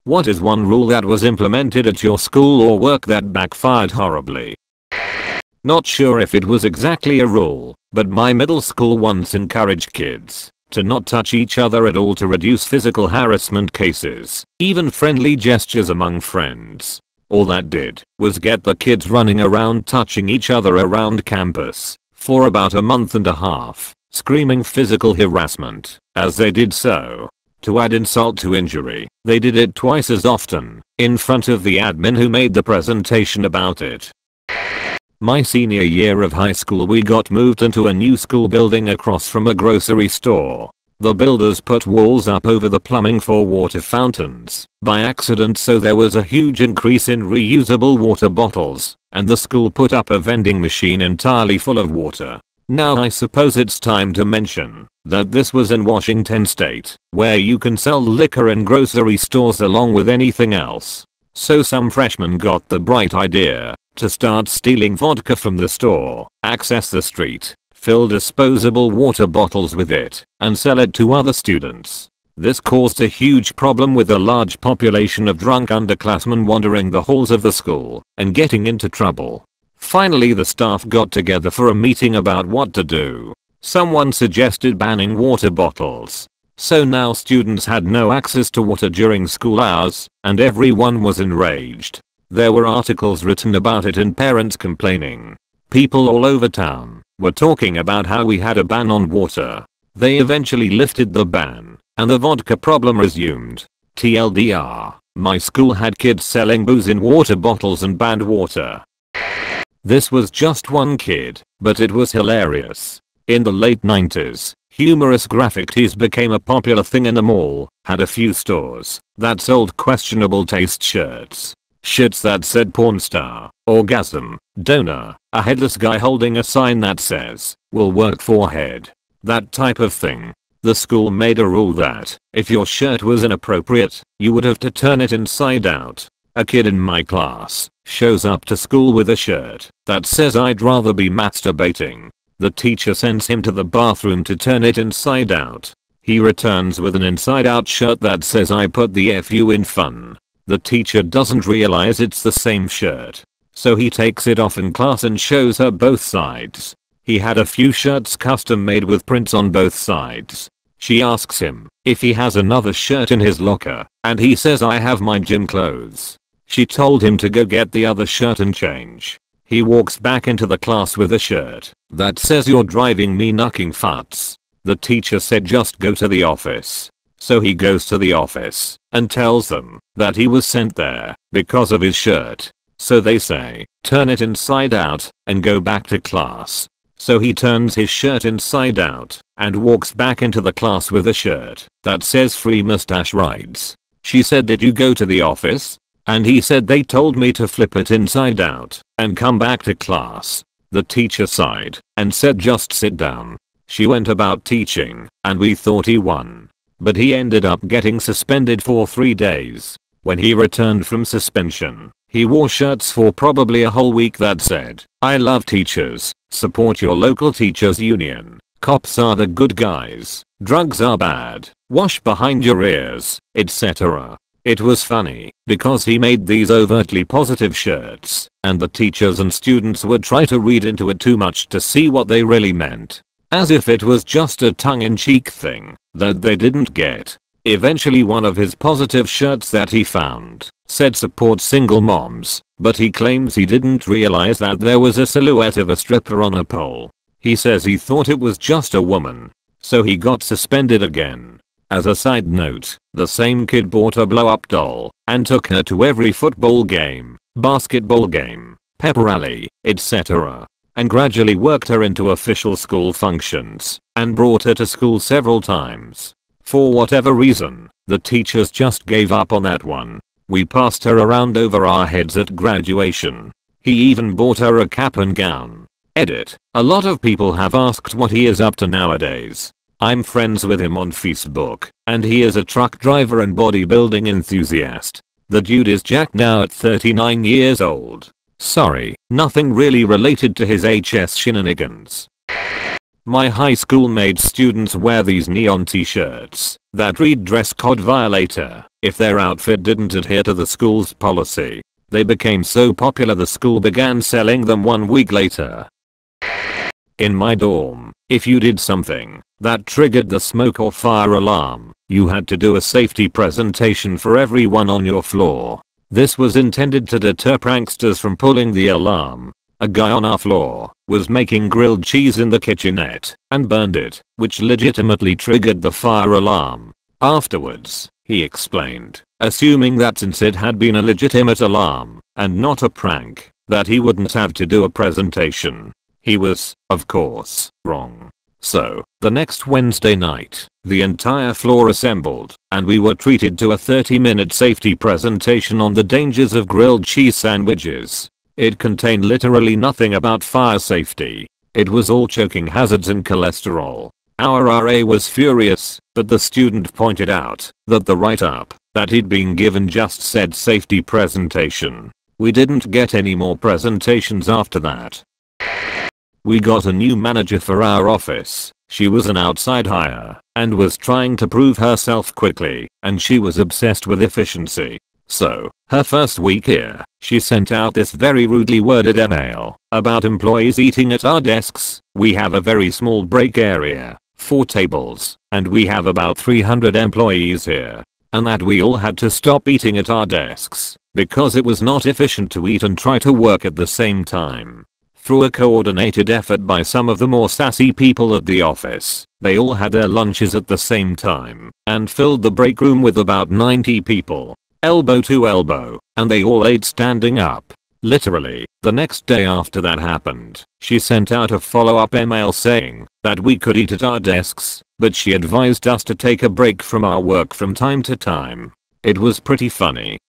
What is one rule that was implemented at your school or work that backfired horribly? Not sure if it was exactly a rule, but my middle school once encouraged kids to not touch each other at all to reduce physical harassment cases, even friendly gestures among friends. All that did was get the kids running around touching each other around campus for about a month and a half, screaming physical harassment as they did so. To add insult to injury, they did it twice as often in front of the admin who made the presentation about it. My senior year of high school we got moved into a new school building across from a grocery store. The builders put walls up over the plumbing for water fountains by accident, so there was a huge increase in reusable water bottles, and the school put up a vending machine entirely full of water. Now I suppose it's time to mention that this was in Washington state, where you can sell liquor in grocery stores along with anything else. So some freshmen got the bright idea to start stealing vodka from the store, access the street, fill disposable water bottles with it, and sell it to other students. This caused a huge problem with a large population of drunk underclassmen wandering the halls of the school and getting into trouble. Finally the staff got together for a meeting about what to do. Someone suggested banning water bottles. So now students had no access to water during school hours, and everyone was enraged. There were articles written about it and parents complaining. People all over town were talking about how we had a ban on water. They eventually lifted the ban, and the vodka problem resumed. TLDR, my school had kids selling booze in water bottles and banned water. This was just one kid, but it was hilarious. In the late 90s, humorous graphic tees became a popular thing in the mall. Had a few stores that sold questionable taste shirts. Shirts that said porn star, orgasm, donor, a headless guy holding a sign that says, will work forehead. That type of thing. The school made a rule that if your shirt was inappropriate, you would have to turn it inside out. A kid in my class shows up to school with a shirt that says I'd rather be masturbating. The teacher sends him to the bathroom to turn it inside out. He returns with an inside out shirt that says I put the FU in fun. The teacher doesn't realize it's the same shirt, so he takes it off in class and shows her both sides. He had a few shirts custom made with prints on both sides. She asks him if he has another shirt in his locker, and he says I have my gym clothes. She told him to go get the other shirt and change. He walks back into the class with a shirt that says you're driving me knucking futs. The teacher said just go to the office. So he goes to the office and tells them that he was sent there because of his shirt. So they say, turn it inside out and go back to class. So he turns his shirt inside out and walks back into the class with a shirt that says free mustache rides. She said, did you go to the office? And he said, they told me to flip it inside out and come back to class. The teacher sighed and said, just sit down. She went about teaching and we thought he won. But he ended up getting suspended for 3 days. When he returned from suspension, he wore shirts for probably a whole week that said, I love teachers, support your local teachers union, cops are the good guys, drugs are bad, wash behind your ears, etc. It was funny because he made these overtly positive shirts, and the teachers and students would try to read into it too much to see what they really meant. As if it was just a tongue-in-cheek thing that they didn't get. Eventually one of his positive shirts that he found said support single moms, but he claims he didn't realize that there was a silhouette of a stripper on a pole. He says he thought it was just a woman. So he got suspended again. As a side note, the same kid bought a blow-up doll and took her to every football game, basketball game, pep rally, etc. and gradually worked her into official school functions and brought her to school several times. For whatever reason, the teachers just gave up on that one. We passed her around over our heads at graduation. He even bought her a cap and gown. Edit. A lot of people have asked what he is up to nowadays. I'm friends with him on Facebook, and he is a truck driver and bodybuilding enthusiast. The dude is jacked now at 39 years old. Sorry, nothing really related to his HS shenanigans. My high school made students wear these neon t-shirts that read dress code violator. if their outfit didn't adhere to the school's policy. They became so popular the school began selling them 1 week later. In my dorm, if you did something that triggered the smoke or fire alarm, you had to do a safety presentation for everyone on your floor. This was intended to deter pranksters from pulling the alarm. A guy on our floor was making grilled cheese in the kitchenette and burned it, which legitimately triggered the fire alarm. Afterwards, he explained, assuming that since it had been a legitimate alarm and not a prank, that he wouldn't have to do a presentation. He was, of course, wrong. So, the next Wednesday night, the entire floor assembled, and we were treated to a 30-minute safety presentation on the dangers of grilled cheese sandwiches. It contained literally nothing about fire safety. It was all choking hazards and cholesterol. Our RA was furious, but the student pointed out that the write-up that he'd been given just said safety presentation. We didn't get any more presentations after that. We got a new manager for our office. She was an outside hire and was trying to prove herself quickly, and she was obsessed with efficiency. So, her first week here, she sent out this very rudely worded email about employees eating at our desks. We have a very small break area, 4 tables, and we have about 300 employees here. And that we all had to stop eating at our desks because it was not efficient to eat and try to work at the same time. Through a coordinated effort by some of the more sassy people at the office, they all had their lunches at the same time and filled the break room with about 90 people, elbow to elbow, and they all ate standing up. Literally, the next day after that happened, she sent out a follow-up email saying that we could eat at our desks, but she advised us to take a break from our work from time to time. It was pretty funny.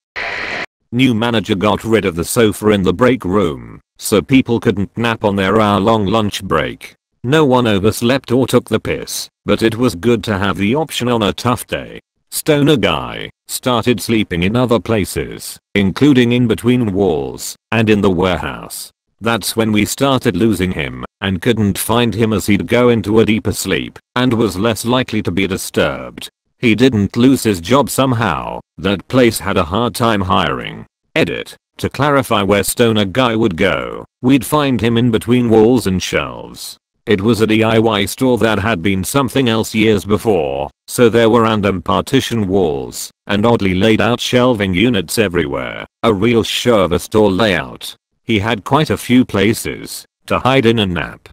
New manager got rid of the sofa in the break room, so people couldn't nap on their hour-long lunch break. No one overslept or took the piss, but it was good to have the option on a tough day. Stoner guy started sleeping in other places, including in between walls and in the warehouse. That's when we started losing him and couldn't find him as he'd go into a deeper sleep and was less likely to be disturbed. He didn't lose his job somehow. That place had a hard time hiring. Edit. To clarify where Stoner guy would go, we'd find him in between walls and shelves. It was a DIY store that had been something else years before, so there were random partition walls and oddly laid out shelving units everywhere. A real show of a store layout. He had quite a few places to hide in and nap.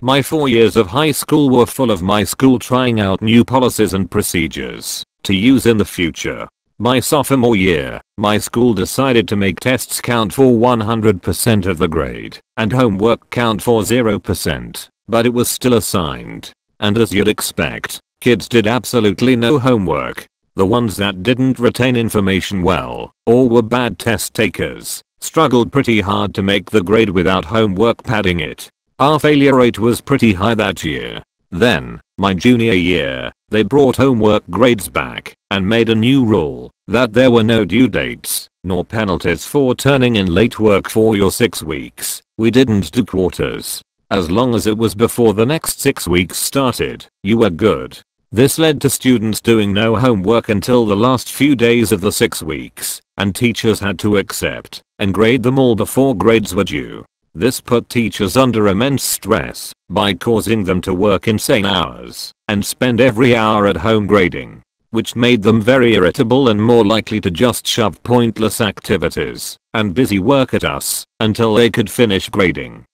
My 4 years of high school were full of my school trying out new policies and procedures to use in the future. My sophomore year, my school decided to make tests count for 100% of the grade and homework count for 0%, but it was still assigned. And as you'd expect, kids did absolutely no homework. The ones that didn't retain information well, or were bad test takers, struggled pretty hard to make the grade without homework padding it. Our failure rate was pretty high that year. Then, my junior year, they brought homework grades back and made a new rule that there were no due dates nor penalties for turning in late work for your 6 weeks. We didn't do quarters. As long as it was before the next 6 weeks started, you were good. This led to students doing no homework until the last few days of the 6 weeks, and teachers had to accept and grade them all before grades were due. This put teachers under immense stress by causing them to work insane hours and spend every hour at home grading, which made them very irritable and more likely to just shove pointless activities and busy work at us until they could finish grading.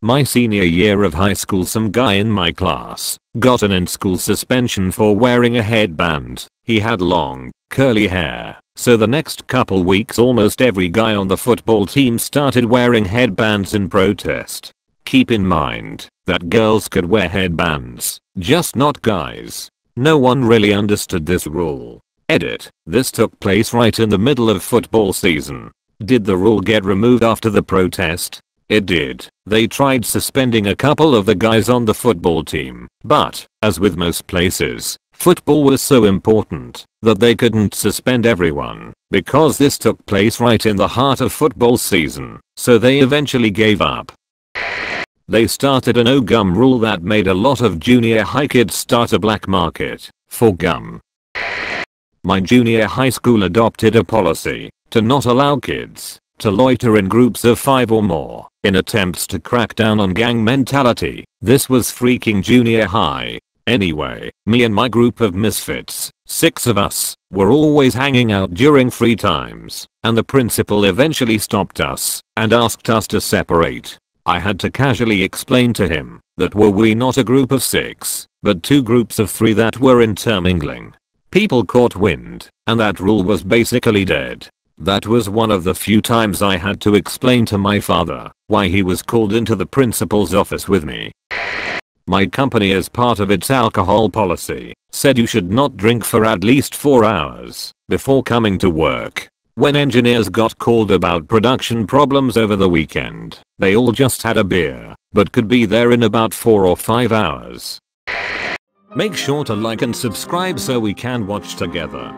My senior year of high school, some guy in my class got an in-school suspension for wearing a headband. He had long, curly hair, so the next couple weeks almost every guy on the football team started wearing headbands in protest. Keep in mind that girls could wear headbands, just not guys. No one really understood this rule. Edit. This took place right in the middle of football season. Did the rule get removed after the protest? It did. They tried suspending a couple of the guys on the football team, but, as with most places, football was so important that they couldn't suspend everyone because this took place right in the heart of football season, so they eventually gave up. They started a no gum rule that made a lot of junior high kids start a black market for gum. My junior high school adopted a policy to not allow kids to loiter in groups of 5 or more in attempts to crack down on gang mentality. This was freaking junior high. Anyway, me and my group of misfits, 6 of us, were always hanging out during free times, and the principal eventually stopped us and asked us to separate. I had to casually explain to him that were we not a group of 6, but 2 groups of 3 that were intermingling. People caught wind, and that rule was basically dead. That was one of the few times I had to explain to my father why he was called into the principal's office with me. My company, as part of its alcohol policy, said you should not drink for at least 4 hours before coming to work. When engineers got called about production problems over the weekend, they all just had a beer, but could be there in about 4 or 5 hours. Make sure to like and subscribe so we can watch together.